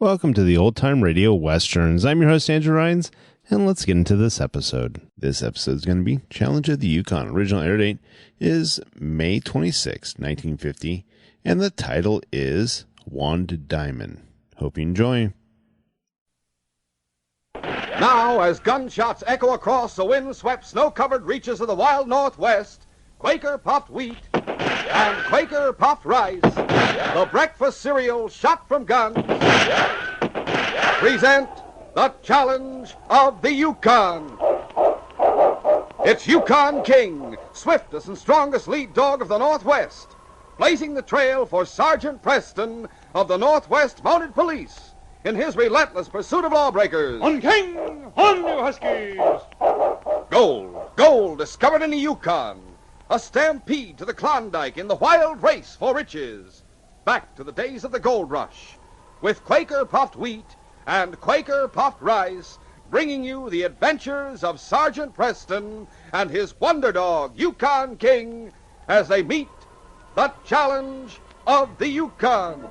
Welcome to the Old Time Radio Westerns. I'm your host, Andrew Rhynes, and let's get into this episode. This episode is going to be Challenge of the Yukon. Original air date is May 26, 1950, and the title is Wand Diamond. Hope you enjoy. Now, as gunshots echo across the wind-swept, snow-covered reaches of the wild Northwest, Quaker puffed wheat and Quaker puffed rice, the breakfast cereal shot from guns, present the Challenge of the Yukon. It's Yukon King, swiftest and strongest lead dog of the Northwest, blazing the trail for Sergeant Preston of the Northwest Mounted Police in his relentless pursuit of lawbreakers. On King, on you Huskies! Gold discovered in the Yukon. A stampede to the Klondike in the wild race for riches. Back to the days of the gold rush, with Quaker puffed wheat and Quaker puffed rice, bringing you the adventures of Sergeant Preston and his wonder dog, Yukon King, as they meet the Challenge of the Yukon.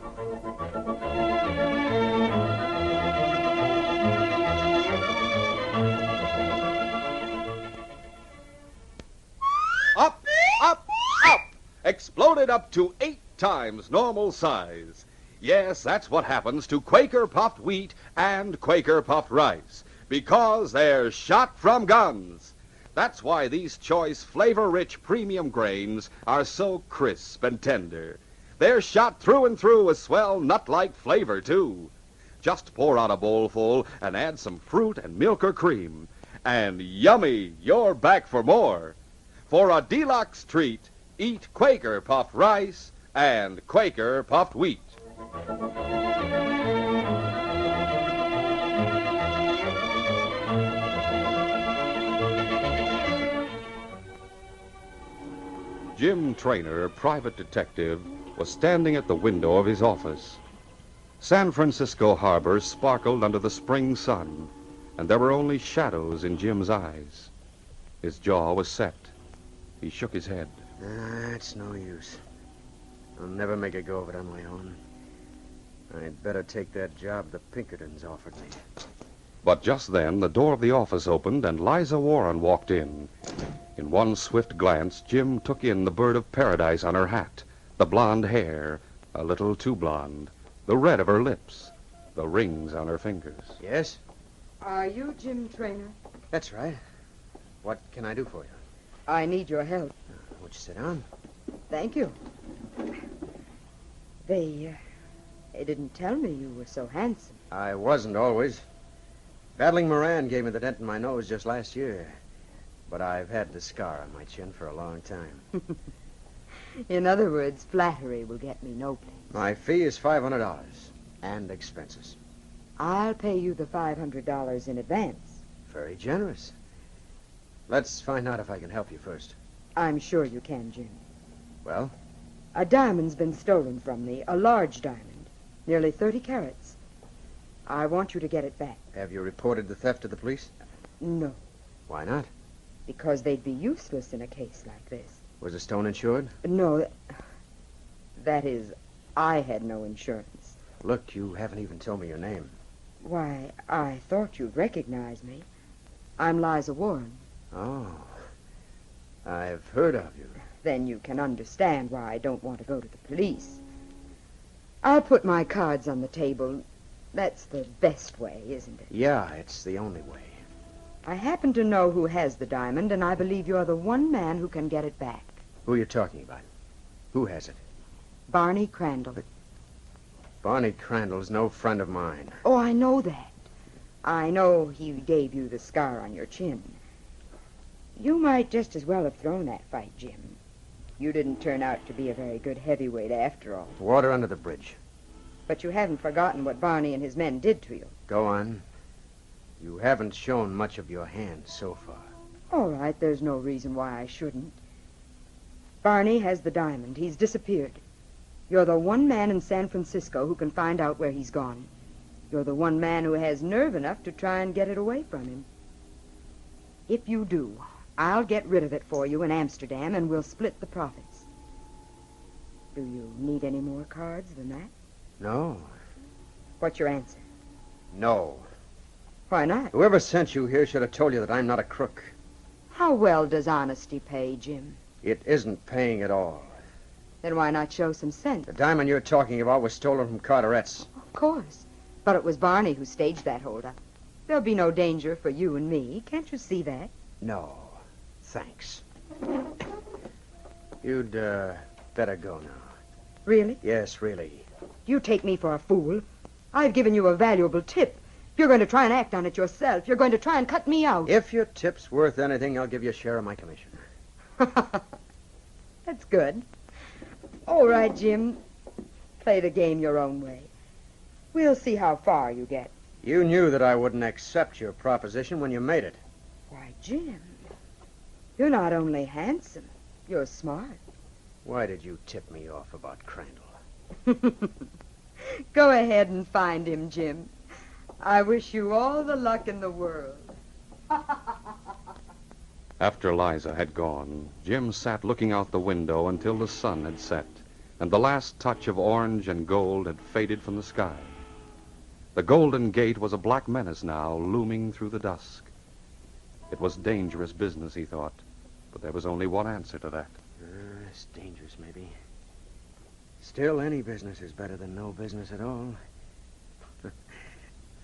Up, exploded up to 8 times normal size. Yes, that's what happens to Quaker puffed wheat and Quaker puffed rice, because they're shot from guns. That's why these choice, flavor-rich premium grains are so crisp and tender. They're shot through and through with swell nut-like flavor, too. Just pour out a bowlful and add some fruit and milk or cream. And yummy, you're back for more. For a deluxe treat, eat Quaker puffed rice and Quaker puffed wheat. Jim Traynor, private detective, was standing at the window of his office. San Francisco Harbor sparkled under the spring sun, and there were only shadows in Jim's eyes. His jaw was set. He shook his head. It's no use. I'll never make a go of it on my own. I'd better take that job the Pinkertons offered me. But just then, the door of the office opened, and Liza Warren walked in. In one swift glance, Jim took in the bird of paradise on her hat, the blonde hair, a little too blonde, the red of her lips, the rings on her fingers. Yes? Are you Jim Traynor? That's right. What can I do for you? I need your help. Won't you sit down? Thank you. They didn't tell me you were so handsome. I wasn't always. Battling Moran gave me the dent in my nose just last year. But I've had the scar on my chin for a long time. In other words, flattery will get me no place. My fee is $500 and expenses. I'll pay you the $500 in advance. Very generous. Let's find out if I can help you first. I'm sure you can, Jim. Well? A diamond's been stolen from me, a large diamond, nearly 30 carats. I want you to get it back. Have you reported the theft to the police? No, Why not? because they'd be useless in a case like this. Was the stone insured? No, that is, I had no insurance. Look, you haven't even told me your name. Why, I thought you'd recognize me. I'm Liza Warren. Oh, I've heard of you. Then you can understand why I don't want to go to the police. I'll put my cards on the table. That's the best way, isn't it? Yeah, it's the only way. I happen to know who has the diamond, and I believe you're the one man who can get it back. Who are you talking about? Who has it? Barney Crandall. Barney Crandall's no friend of mine. Oh, I know that. I know he gave you the scar on your chin. You might just as well have thrown that fight, Jim. You didn't turn out to be a very good heavyweight after all. Water under the bridge. But you haven't forgotten what Barney and his men did to you. Go on. You haven't shown much of your hand so far. All right, there's no reason why I shouldn't. Barney has the diamond. He's disappeared. You're the one man in San Francisco who can find out where he's gone. You're the one man who has nerve enough to try and get it away from him. If you do, I'll get rid of it for you in Amsterdam, and we'll split the profits. Do you need any more cards than that? No. What's your answer? No. Why not? Whoever sent you here should have told you that I'm not a crook. How well does honesty pay, Jim? It isn't paying at all. Then why not show some sense? The diamond you're talking about was stolen from Carteret's. Of course. But it was Barney who staged that holdup. There'll be no danger for you and me. Can't you see that? No. Thanks. You'd, better go now. Really? Yes, really. You take me for a fool. I've given you a valuable tip. You're going to try and act on it yourself. You're going to try and cut me out. If your tip's worth anything, I'll give you a share of my commission. That's good. All right, Jim. Play the game your own way. We'll see how far you get. You knew that I wouldn't accept your proposition when you made it. Why, Jim, you're not only handsome, you're smart. Why did you tip me off about Trendle? Go ahead and find him, Jim. I wish you all the luck in the world. After Liza had gone, Jim sat looking out the window until the sun had set, and the last touch of orange and gold had faded from the sky. The Golden Gate was a black menace now, looming through the dusk. It was dangerous business, he thought, but there was only one answer to that. It's dangerous, maybe. Still, any business is better than no business at all. If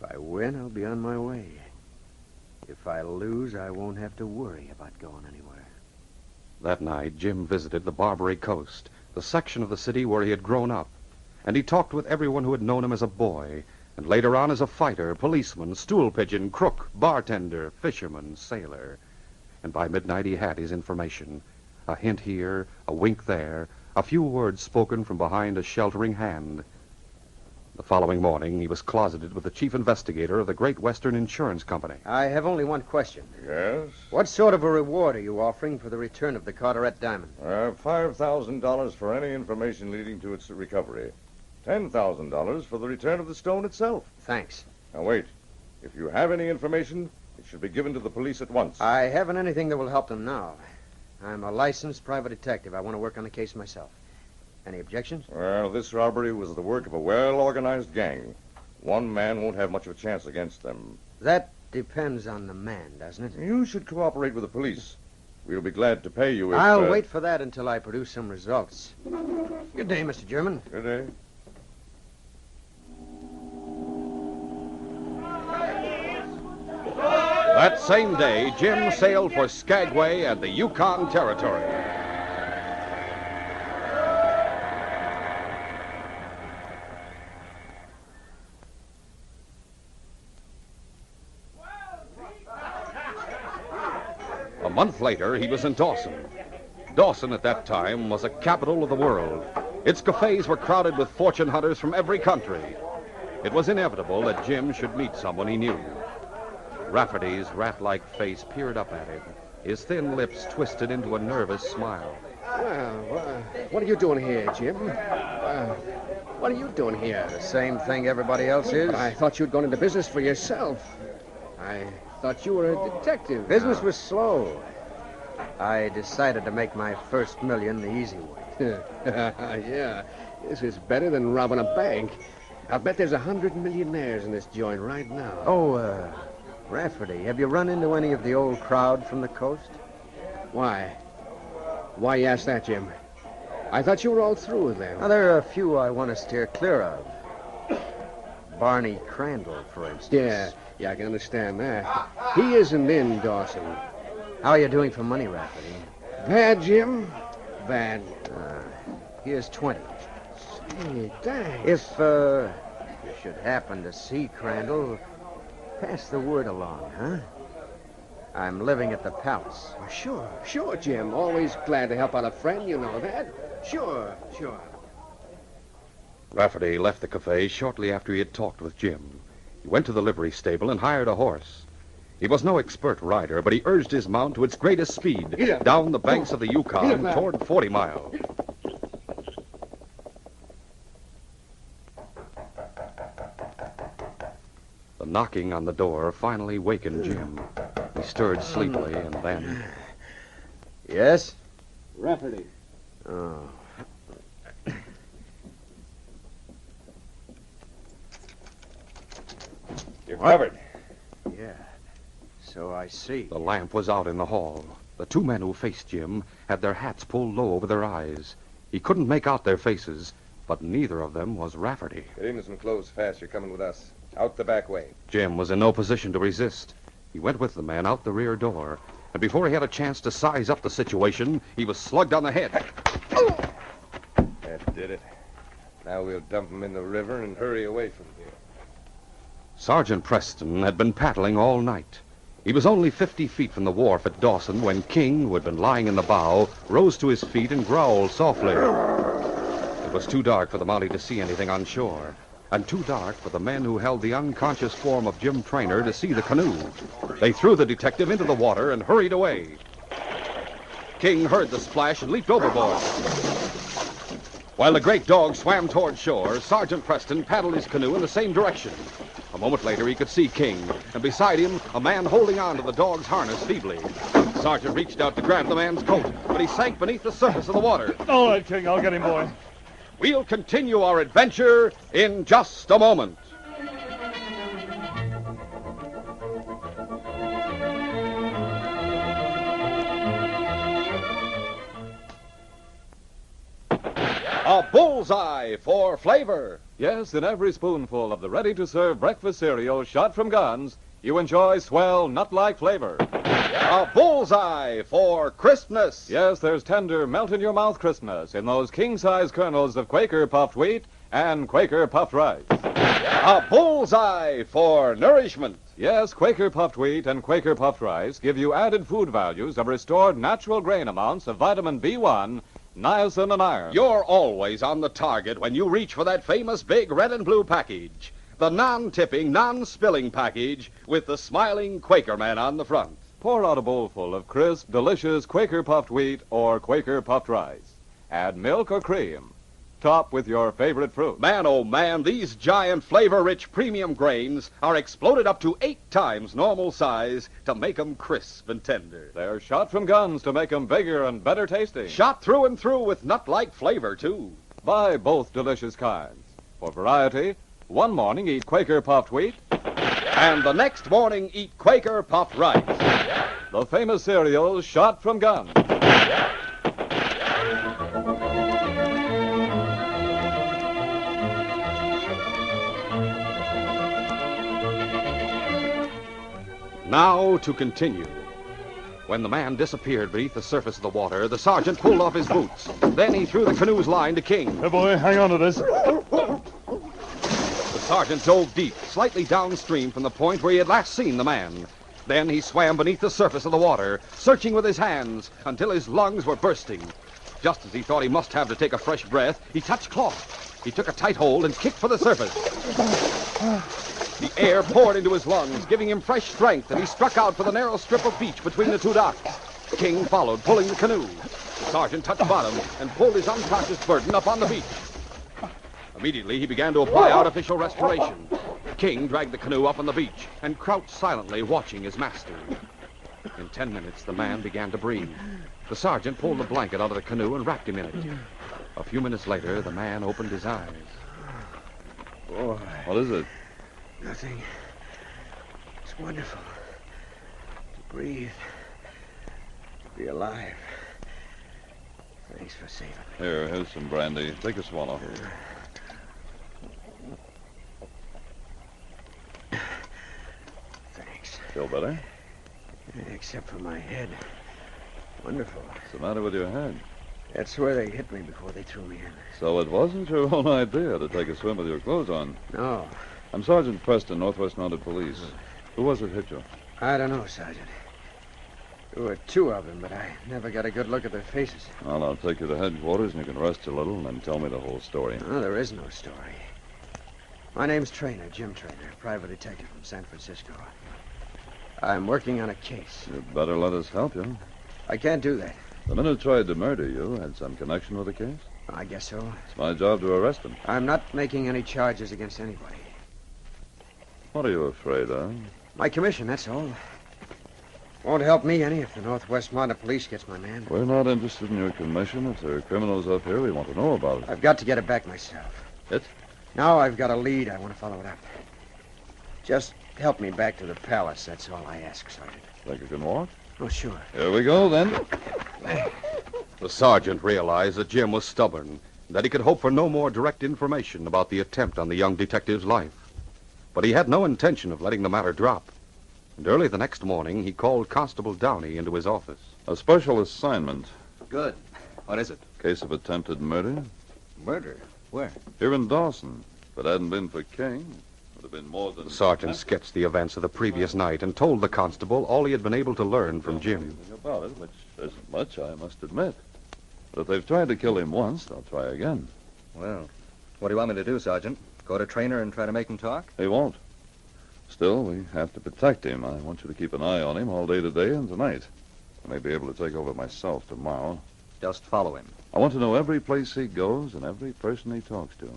I win, I'll be on my way. If I lose, I won't have to worry about going anywhere. That night, Jim visited the Barbary Coast, the section of the city where he had grown up, and he talked with everyone who had known him as a boy, and later on as a fighter, policeman, stool pigeon, crook, bartender, fisherman, sailor. And by midnight he had his information. A hint here, a wink there, a few words spoken from behind a sheltering hand. The following morning, he was closeted with the chief investigator of the Great Western Insurance Company. I have only one question. Yes? What sort of a reward are you offering for the return of the Carteret diamond? $5,000 for any information leading to its recovery. $10,000 for the return of the stone itself. Thanks. Now, wait. If you have any information, it should be given to the police at once. I haven't anything that will help them now. I'm a licensed private detective. I want to work on the case myself. Any objections? Well, this robbery was the work of a well-organized gang. One man won't have much of a chance against them. That depends on the man, doesn't it? You should cooperate with the police. We'll be glad to pay you if... I'll wait for that until I produce some results. Good day, Mr. German. Good day. That same day, Jim sailed for Skagway and the Yukon Territory. A month later, he was in Dawson. Dawson at that time was a capital of the world. Its cafes were crowded with fortune hunters from every country. It was inevitable that Jim should meet someone he knew. Rafferty's rat-like face peered up at him, his thin lips twisted into a nervous smile. Well, what are you doing here, Jim? What are you doing here? The same thing everybody else is. But I thought you'd gone into business for yourself. I thought you were a detective. Business was slow. I decided to make my first million the easy way. Yeah, this is better than robbing a bank. I'll bet there's 100 millionaires in this joint right now. Oh, Rafferty, have you run into any of the old crowd from the coast? Why? Why you ask that, Jim? I thought you were all through with them. Now, there are a few I want to steer clear of. Barney Crandall, for instance. Yeah, I can understand that. He isn't in Dawson. How are you doing for money, Rafferty? Bad, Jim. Bad. Here's 20. Hey, thanks. If you should happen to see Crandall, pass the word along, huh? I'm living at the palace. Oh, sure, Jim. Always glad to help out a friend, you know that. Sure. Rafferty left the cafe shortly after he had talked with Jim. He went to the livery stable and hired a horse. He was no expert rider, but he urged his mount to its greatest speed down the banks of the Yukon toward 40 Mile. The knocking on the door finally wakened Jim. He stirred sleepily and then... Yes? Rafferty. Oh. You're What? covered. Yeah. So I see. The lamp was out in the hall. The two men who faced Jim had their hats pulled low over their eyes. He couldn't make out their faces, but neither of them was Rafferty. Get into some clothes fast. You're coming with us. Out the back way. Jim was in no position to resist. He went with the man out the rear door, and before he had a chance to size up the situation, he was slugged on the head. That did it. Now we'll dump him in the river and hurry away from here. Sergeant Preston had been paddling all night. He was only 50 feet from the wharf at Dawson when King, who had been lying in the bow, rose to his feet and growled softly. It was too dark for the Mountie to see anything on shore, and too dark for the men who held the unconscious form of Jim Traynor to see the canoe. They threw the detective into the water and hurried away. King heard the splash and leaped overboard. While the great dog swam toward shore, Sergeant Preston paddled his canoe in the same direction. A moment later, he could see King, and beside him, a man holding on to the dog's harness feebly. The sergeant reached out to grab the man's coat, but he sank beneath the surface of the water. All right, King, I'll get him, boy. We'll continue our adventure in just a moment. A bullseye for flavor. Yes, in every spoonful of the ready-to-serve breakfast cereal shot from guns, you enjoy swell, nut-like flavor. A bullseye for crispness. Yes, there's tender, melt-in-your-mouth crispness in those king-size kernels of Quaker puffed wheat and Quaker puffed rice. A bullseye for nourishment. Yes, Quaker puffed wheat and Quaker puffed rice give you added food values of restored natural grain amounts of vitamin B1, niacin, and iron. You're always on the target when you reach for that famous big red and blue package. The non-tipping, non-spilling package with the smiling Quaker man on the front. Pour out a bowlful of crisp, delicious Quaker puffed wheat or Quaker puffed rice. Add milk or cream. Top with your favorite fruit. Man, oh man, these giant flavor-rich premium grains are exploded up to 8 times normal size to make 'em crisp and tender. They're shot from guns to make 'em bigger and better tasting. Shot through and through with nut-like flavor, too. Buy both delicious kinds. For variety, one morning eat Quaker puffed wheat, And the next morning eat Quaker puffed rice. the famous cereal shot from guns. Now to continue. When the man disappeared beneath the surface of the water, the sergeant pulled off his boots. Then he threw the canoe's line to King. Hey, boy, hang on to this. The sergeant dove deep, slightly downstream from the point where he had last seen the man. Then he swam beneath the surface of the water, searching with his hands until his lungs were bursting. Just as he thought he must have to take a fresh breath, he touched cloth. He took a tight hold and kicked for the surface. The air poured into his lungs, giving him fresh strength, and he struck out for the narrow strip of beach between the two docks. King followed, pulling the canoe. The sergeant touched bottom and pulled his unconscious burden up on the beach. Immediately, he began to apply artificial respiration. King dragged the canoe up on the beach and crouched silently, watching his master. In 10 minutes, the man began to breathe. The sergeant pulled the blanket out of the canoe and wrapped him in it. A few minutes later, the man opened his eyes. Boy, What is it? nothing. It's wonderful. To breathe. To be alive. Thanks for saving me. Here's some brandy. Take a swallow. Thanks. Feel better? Except for my head. Wonderful. What's the matter with your head? That's where they hit me before they threw me in. So it wasn't your own idea to take a swim with your clothes on. No, I'm Sergeant Preston, Northwest Mounted Police. Who was it hit you? I don't know, Sergeant. There were 2 of them, but I never got a good look at their faces. Well, I'll take you to headquarters and you can rest a little and then tell me the whole story. No, there is no story. My name's Traynor, Jim Traynor, private detective from San Francisco. I'm working on a case. You'd better let us help you. I can't do that. The men who tried to murder you had some connection with the case? I guess so. It's my job to arrest them. I'm not making any charges against anybody. What are you afraid of? My commission, that's all. Won't help me any if the Northwest Mounted Police gets my man. We're not interested in your commission. If there are criminals up here, we want to know about it. I've got to get it back myself. It? Now I've got a lead. I want to follow it up. Just Help me back to the palace. That's all I ask, Sergeant. Think you can walk? Oh, sure. Here we go, then. The sergeant realized that Jim was stubborn, that he could hope for no more direct information about the attempt on the young detective's life. But he had no intention of letting the matter drop. And early the next morning, he called Constable Downey into his office. A special assignment. Good. What is it? Case of attempted murder. Murder? Where? Here in Dawson. If it hadn't been for King, it would have been more than... The sergeant sketched the events of the previous night and told the constable all he had been able to learn from Jim. Anything about it, which isn't much, I must admit. But if they've tried to kill him once, they'll try again. Well, what do you want me to do, Sergeant? Go to Trainer and try to make him talk? He won't. Still, we have to protect him. I want you to keep an eye on him all day today and tonight. I may be able to take over myself tomorrow. Just follow him. I want to know every place he goes and every person he talks to.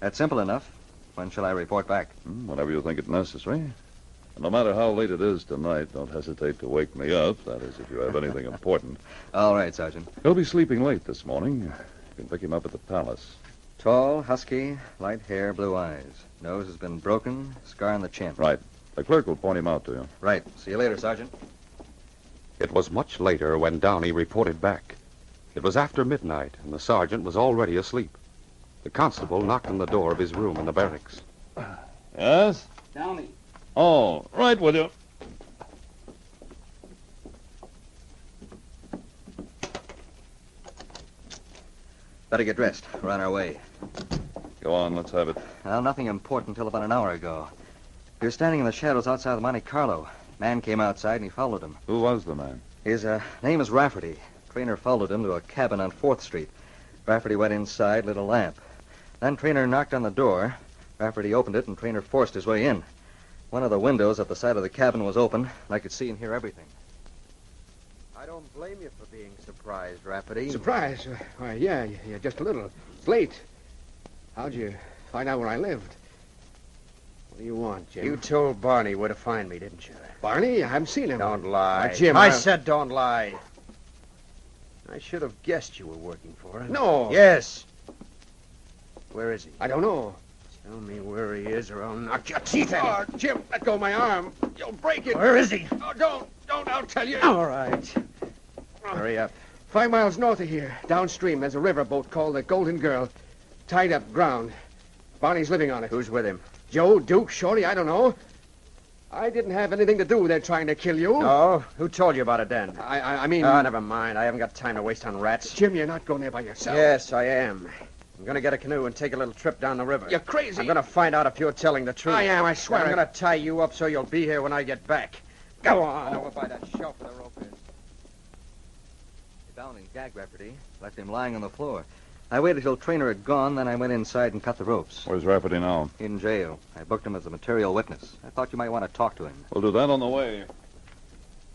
That's simple enough. When shall I report back? Whenever you think it necessary. And no matter how late it is tonight, don't hesitate to wake me up. That is, if you have anything important. All right, Sergeant. He'll be sleeping late this morning. You can pick him up at the palace. Tall, husky, light hair, blue eyes. Nose has been broken, scar on the chin. Right. The clerk will point him out to you. Right. See you later, Sergeant. It was much later when Downey reported back. It was after midnight, and the sergeant was already asleep. The constable knocked on the door of his room in the barracks. Yes? Downey. Oh, right with you. Better get dressed. We're on our way. Go on, let's have it. Well, nothing important until about an hour ago. We were standing in the shadows outside the Monte Carlo. Man came outside and he followed him. Who was the man? His name is Rafferty. Trainer followed him to a cabin on 4th Street. Rafferty went inside, lit a lamp. Then Trainer knocked on the door. Rafferty opened it, and Trainer forced his way in. One of the windows at the side of the cabin was open, and I could see and hear everything. I don't blame you for being surprised, Rafferty. Surprise? Why, yeah, just a little. It's late. How'd you find out where I lived? What do you want, Jim? You told Barney where to find me, didn't you? Barney? I haven't seen him. Don't lie. Jim, I said don't lie. I should have guessed you were working for him. No. Yes. Where is he? I don't know. Tell me where he is, or I'll knock your teeth out. Oh, Jim, let go of my arm. You'll break it. Where is he? Oh, don't, I'll tell you. All right. Hurry up. 5 miles north of here, downstream, there's a riverboat called the Golden Girl. Tied up, ground. Barney's living on it. Who's with him? Joe, Duke, Shorty, I don't know. I didn't have anything to do with their trying to kill you. No? Who told you about it then? I mean... Oh, never mind. I haven't got time to waste on rats. Jim, you're not going there by yourself. Yes, I am. I'm going to get a canoe and take a little trip down the river. You're crazy. I'm going to find out if you're telling the truth. I am, I swear. I'm going to tie you up so you'll be here when I get back. Go on, over by that shelf where the rope is. They bound and gagged Rafferty, left him lying on the floor. I waited till Trainer had gone, then I went inside and cut the ropes. Where's Rafferty now? In jail. I booked him as a material witness. I thought you might want to talk to him. We'll do that on the way.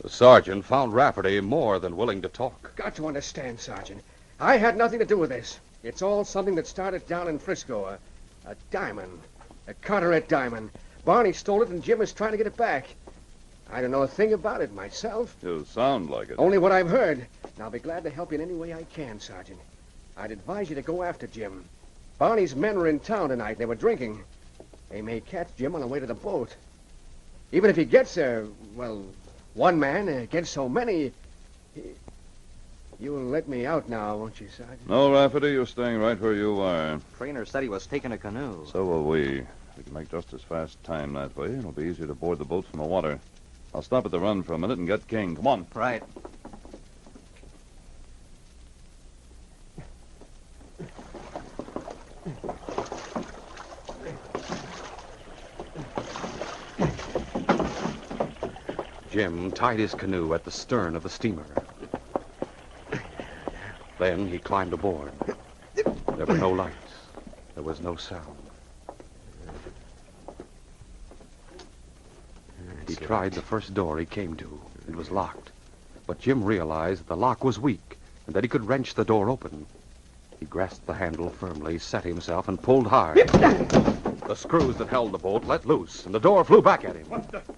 The sergeant found Rafferty more than willing to talk. Got to understand, Sergeant. I had nothing to do with this. It's all something that started down in Frisco. A diamond. A Carteret diamond. Barney stole it, and Jim is trying to get it back. I don't know a thing about it myself. You sound like it. Only what I've heard. And I'll be glad to help you in any way I can, Sergeant. I'd advise you to go after Jim. Barney's men were in town tonight. They were drinking. They may catch Jim on the way to the boat. Even if he gets there, well, one man gets so many... You'll let me out now, won't you, Sergeant? No, Rafferty, you're staying right where you are. Trainer said he was taking a canoe. So will we. We can make just as fast time that way. It'll be easier to board the boat from the water. I'll stop at the run for a minute and get King. Come on. Right. Jim tied his canoe at the stern of the steamer. Then he climbed aboard. There were no lights. There was no sound. He tried the first door he came to. It was locked. But Jim realized that the lock was weak and that he could wrench the door open. He grasped the handle firmly, set himself, and pulled hard. The screws that held the boat let loose, and the door flew back at him.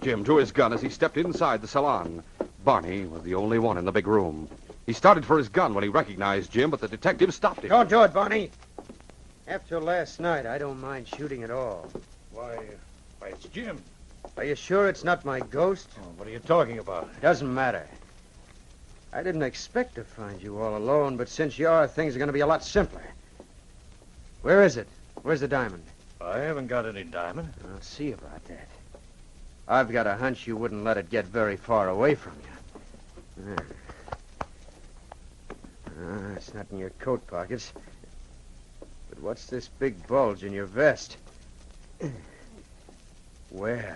Jim drew his gun as he stepped inside the salon. Barney was the only one in the big room. He started for his gun when he recognized Jim, but the detective stopped him. Don't do it, Barney. After last night, I don't mind shooting at all. Why, Why, it's Jim. Are you sure it's not my ghost? Oh, what are you talking about? Doesn't matter. I didn't expect to find you all alone, but since you are, things are going to be a lot simpler. Where is it? Where's the diamond? I haven't got any diamond. I'll see about that. I've got a hunch you wouldn't let it get very far away from you. There. It's not in your coat pockets. But what's this big bulge in your vest? Well,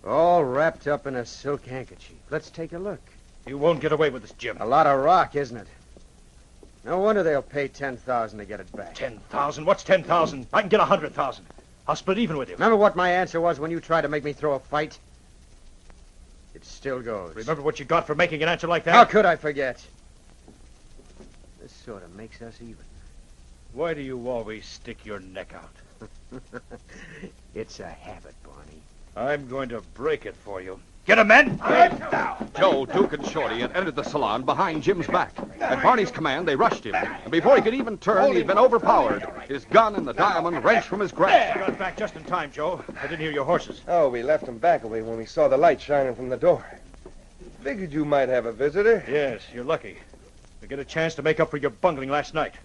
all wrapped up in a silk handkerchief. Let's take a look. You won't get away with this, Jim. A lot of rock, isn't it? No wonder they'll pay $10,000 to get it back. 10,000? What's 10,000? I can get 100,000. I'll split even with you. Remember what my answer was when you tried to make me throw a fight? It still goes. Remember what you got for making an answer like that? How could I forget? This sort of makes us even. Why do you always stick your neck out? It's a habit, Barney. I'm going to break it for you. Get him, men! Joe, Duke, and Shorty had entered the salon behind Jim's back. At Barney's command, they rushed him. And before he could even turn, he'd been overpowered. His gun and the diamond wrenched from his grasp. You got back just in time, Joe. I didn't hear your horses. Oh, we left them back away when we saw the light shining from the door. Figured you might have a visitor. Yes, you're lucky. You get a chance to make up for your bungling last night.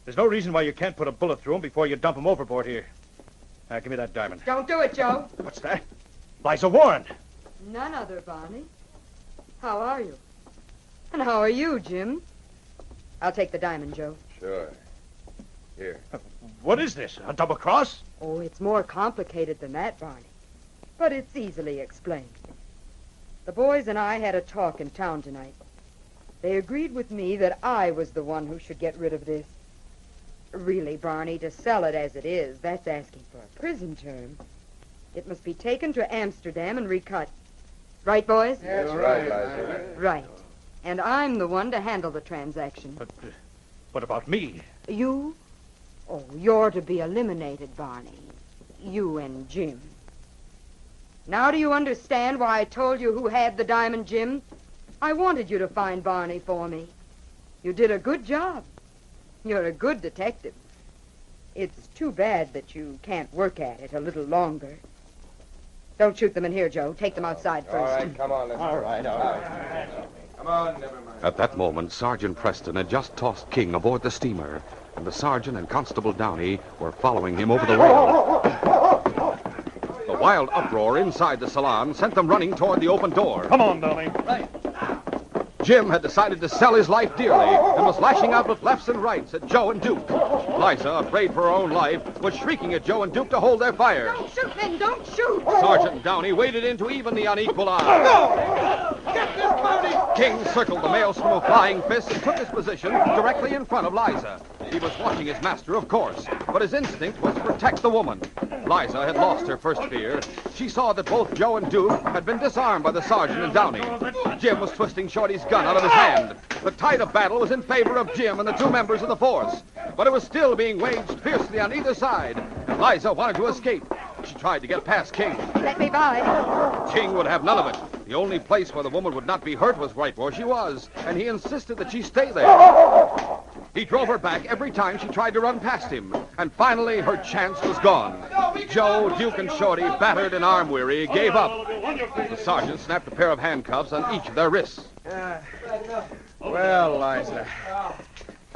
There's no reason why you can't put a bullet through him before you dump him overboard here. Now, give me that diamond. Don't do it, Joe. What's that? Liza Warren. None other, Barney. How are you? And how are you, Jim? I'll take the diamond, Joe. Sure. Here. What is this? A double cross? Oh, it's more complicated than that, Barney. But it's easily explained. The boys and I had a talk in town tonight. They agreed with me that I was the one who should get rid of this. Really, Barney, to sell it as it is, that's asking for a prison term. It must be taken to Amsterdam and recut. Right, boys? That's right, Liza. Right. And I'm the one to handle the transaction. But what about me? You? Oh, you're to be eliminated, Barney. You and Jim. Now do you understand why I told you who had the diamond, Jim? I wanted you to find Barney for me. You did a good job. You're a good detective. It's too bad that you can't work at it a little longer. Don't shoot them in here, Joe. Take them outside first. All right, come on. Let's All right. Come on, never mind. At that moment, Sergeant Preston had just tossed King aboard the steamer, and the sergeant and Constable Downey were following him over the rail. The wild uproar inside the salon sent them running toward the open door. Come on, Downey. Jim had decided to sell his life dearly and was lashing out with lefts and rights at Joe and Duke. Liza, afraid for her own life, was shrieking at Joe and Duke to hold their fire. Don't shoot, men! Don't shoot! Sergeant Downey waded in to even the unequal odds. Get this body! King circled the maelstrom of flying fists and took his position directly in front of Liza. He was watching his master, of course, but his instinct was to protect the woman. Liza had lost her first fear. She saw that both Joe and Duke had been disarmed by the sergeant and Downey. Jim was twisting Shorty's gun out of his hand. The tide of battle was in favor of Jim and the two members of the force, but it was still being waged fiercely on either side, and Liza wanted to escape. She tried to get past King. Let me by. King would have none of it. The only place where the woman would not be hurt was right where she was, and he insisted that she stay there. He drove her back every time she tried to run past him, and finally her chance was gone. Joe, Duke, and Shorty, battered and arm-weary, gave up. The sergeant snapped a pair of handcuffs on each of their wrists. Well, Liza,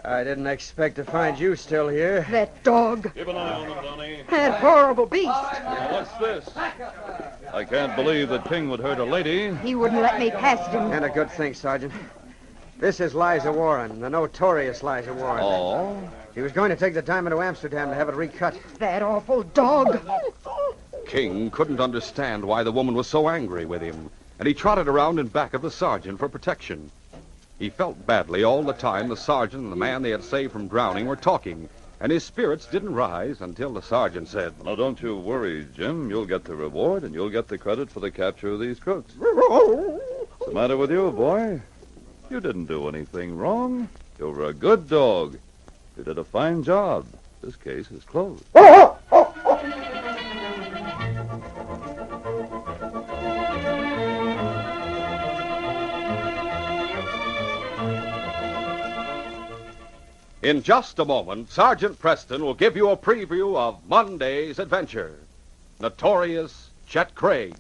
I didn't expect to find you still here. That dog. Keep an eye on him, Downey. That horrible beast. What's this? I can't believe that King would hurt a lady. He wouldn't let me past him. And a good thing, Sergeant. This is Liza Warren, the notorious Liza Warren. Oh? He was going to take the diamond to Amsterdam to have it recut. That awful dog. King couldn't understand why the woman was so angry with him, and he trotted around in back of the sergeant for protection. He felt badly all the time the sergeant and the man they had saved from drowning were talking, and his spirits didn't rise until the sergeant said, Now, don't you worry, Jim. You'll get the reward, and you'll get the credit for the capture of these crooks. What's the matter with you, boy? You didn't do anything wrong. You were a good dog. You did a fine job. This case is closed. In just a moment, Sergeant Preston will give you a preview of Monday's adventure. notorious Chet Craig.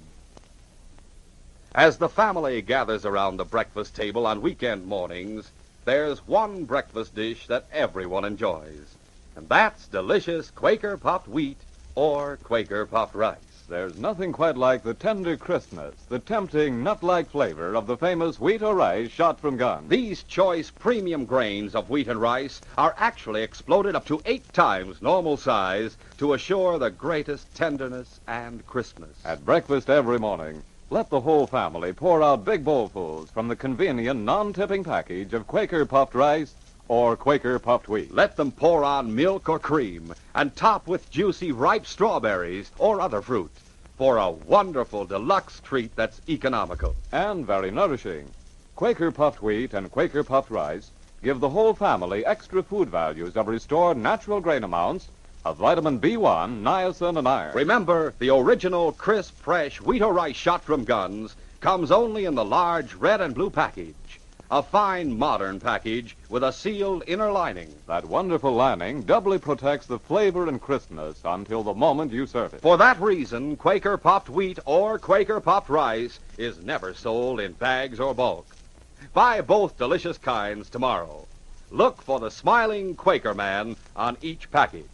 As the family gathers around the breakfast table on weekend mornings, there's one breakfast dish that everyone enjoys, and that's delicious Quaker puffed wheat or Quaker puffed rice. There's nothing quite like the tender crispness, the tempting nut-like flavor of the famous wheat or rice shot from guns. These choice premium grains of wheat and rice are actually exploded up to 8 times normal size to assure the greatest tenderness and crispness. At breakfast every morning, let the whole family pour out big bowlfuls from the convenient non-tipping package of Quaker puffed rice or Quaker puffed wheat. Let them pour on milk or cream and top with juicy ripe strawberries or other fruit for a wonderful deluxe treat that's economical. And very nourishing. Quaker puffed wheat and Quaker puffed rice give the whole family extra food values of restored natural grain amounts of vitamin B1, niacin, and iron. Remember, the original crisp, fresh wheat or rice shot from guns comes only in the large red and blue package. A fine, modern package with a sealed inner lining. That wonderful lining doubly protects the flavor and crispness until the moment you serve it. For that reason, Quaker puffed wheat or Quaker puffed rice is never sold in bags or bulk. Buy both delicious kinds tomorrow. Look for the smiling Quaker man on each package.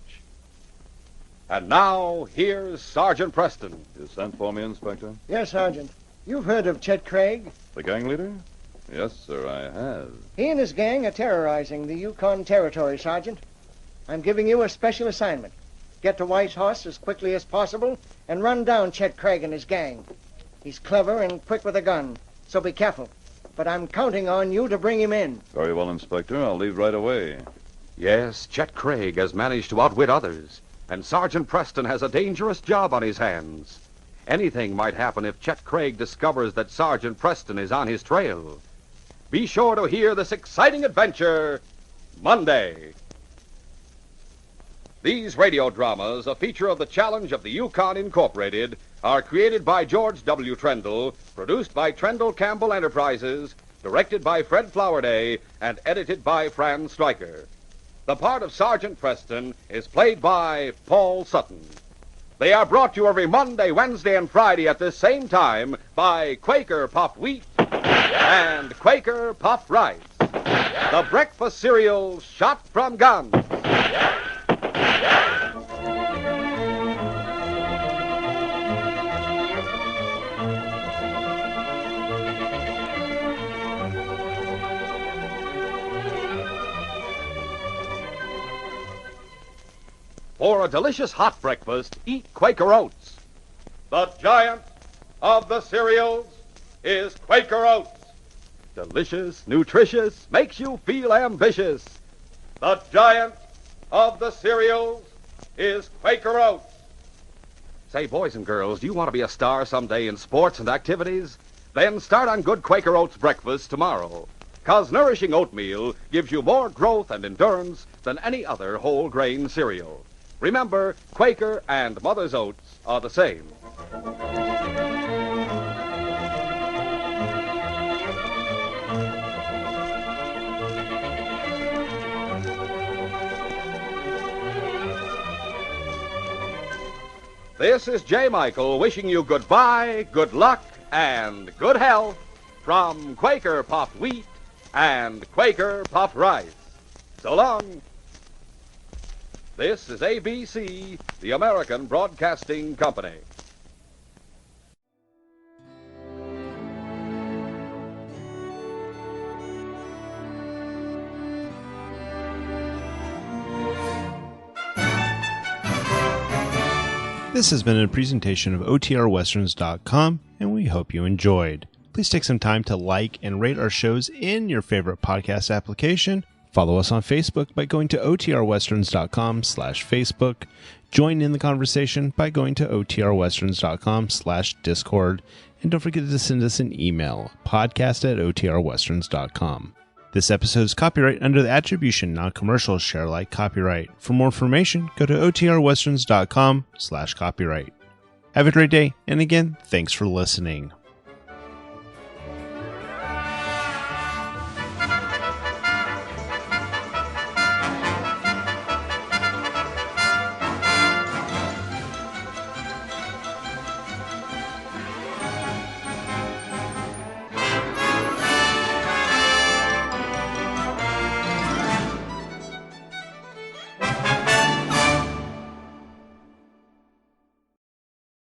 And now, here's Sergeant Preston. You sent for me, Inspector? Yes, Sergeant. You've heard of Chet Craig? The gang leader? Yes, sir, I have. He and his gang are terrorizing the Yukon territory, Sergeant. I'm giving you a special assignment. Get to White Horse as quickly as possible and run down Chet Craig and his gang. He's clever and quick with a gun, so be careful. But I'm counting on you to bring him in. Very well, Inspector. I'll leave right away. Yes, Chet Craig has managed to outwit others, and Sergeant Preston has a dangerous job on his hands. Anything might happen if Chet Craig discovers that Sergeant Preston is on his trail. Be sure to hear this exciting adventure Monday. These radio dramas, a feature of the Challenge of the Yukon Incorporated, are created by George W. Trendle, produced by Trendle Campbell Enterprises, directed by Fred Flowerday, and edited by Fran Striker. The part of Sergeant Preston is played by Paul Sutton. They are brought to you every Monday, Wednesday, and Friday at this same time by Quaker puffed wheat and Quaker puffed rice, the breakfast cereal shot from guns. For a delicious hot breakfast, eat Quaker Oats. The giant of the cereals is Quaker Oats. Delicious, nutritious, makes you feel ambitious. The giant of the cereals is Quaker Oats. Say, boys and girls, do you want to be a star someday in sports and activities? Then start on good Quaker Oats breakfast tomorrow. 'Cause nourishing oatmeal gives you more growth and endurance than any other whole grain cereal. Remember, Quaker and Mother's Oats are the same. This is J. Michael wishing you goodbye, good luck, and good health from Quaker puffed wheat and Quaker puffed rice. So long. This is ABC, the American Broadcasting Company. This has been a presentation of OTRWesterns.com, and we hope you enjoyed. Please take some time to like and rate our shows in your favorite podcast application. Follow us on Facebook by going to OTRWesterns.com/Facebook. Join in the conversation by going to OTRWesterns.com/Discord. And don't forget to send us an email, podcast@OTRWesterns.com. This episode is copyright under the Attribution Non-Commercial Share Alike copyright. For more information, go to OTRWesterns.com/copyright. Have a great day, and again, thanks for listening.